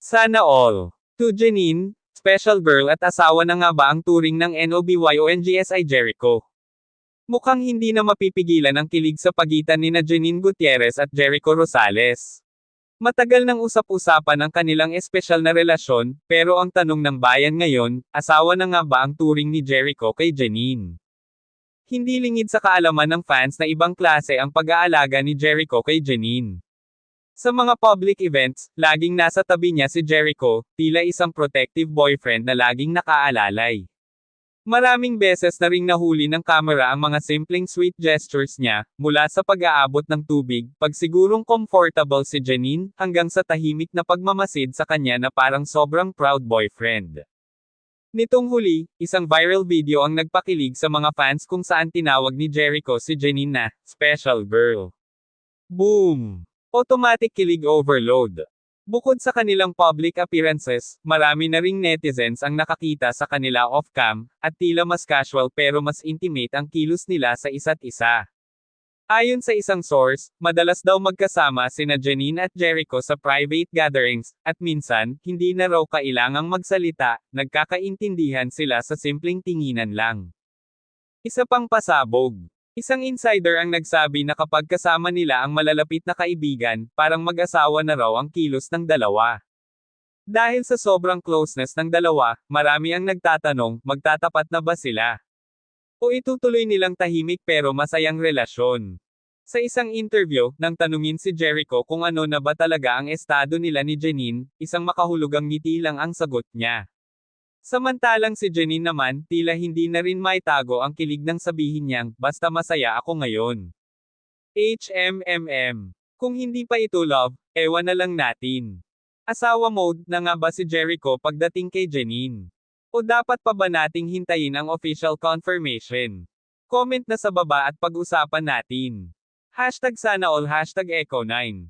Sana all. To Janine, special girl at asawa na nga ba ang turing ng NOBYONGSI Jericho? Mukhang hindi na mapipigilan ang kilig sa pagitan ni Janine Gutierrez at Jericho Rosales. Matagal nang usap-usapan ang kanilang espesyal na relasyon, pero ang tanong ng bayan ngayon, asawa na nga ba ang turing ni Jericho kay Janine? Hindi lingid sa kaalaman ng fans na ibang klase ang pag-aalaga ni Jericho kay Janine. Sa mga public events, laging nasa tabi niya si Jericho, tila isang protective boyfriend na laging nakaalalay. Maraming beses na ring nahuli ng kamera ang mga simpleng sweet gestures niya, mula sa pag-aabot ng tubig, pagsigurong comfortable si Janine, hanggang sa tahimik na pagmamasid sa kanya na parang sobrang proud boyfriend. Nitong huli, isang viral video ang nagpakilig sa mga fans kung saan tinawag ni Jericho si Janine na special girl. Boom! Automatic kilig overload. Bukod sa kanilang public appearances, marami na ring netizens ang nakakita sa kanila off-cam, at tila mas casual pero mas intimate ang kilos nila sa isa't isa. Ayon sa isang source, madalas daw magkasama sina Janine at Jericho sa private gatherings, at minsan, hindi na raw kailangang magsalita, nagkakaintindihan sila sa simpleng tinginan lang. Isa pang pasabog. Isang insider ang nagsabi na kapag kasama nila ang malalapit na kaibigan, parang mag-asawa na raw ang kilos ng dalawa. Dahil sa sobrang closeness ng dalawa, marami ang nagtatanong, magtatapat na ba sila? O itutuloy nilang tahimik pero masayang relasyon? Sa isang interview, nang tanungin si Jericho kung ano na ba talaga ang estado nila ni Janine, isang makahulugang ngiti lang ang sagot niya. Samantalang si Janine naman, tila hindi na rin maitago ang kilig nang sabihin niyang, basta masaya ako ngayon. HMMM. Kung hindi pa ito love, ewan na lang natin. Asawa mode na nga ba si Jericho pagdating kay Janine? O dapat pa ba nating hintayin ang official confirmation? Comment na sa baba at pag-usapan natin. #SanaAll #Echo9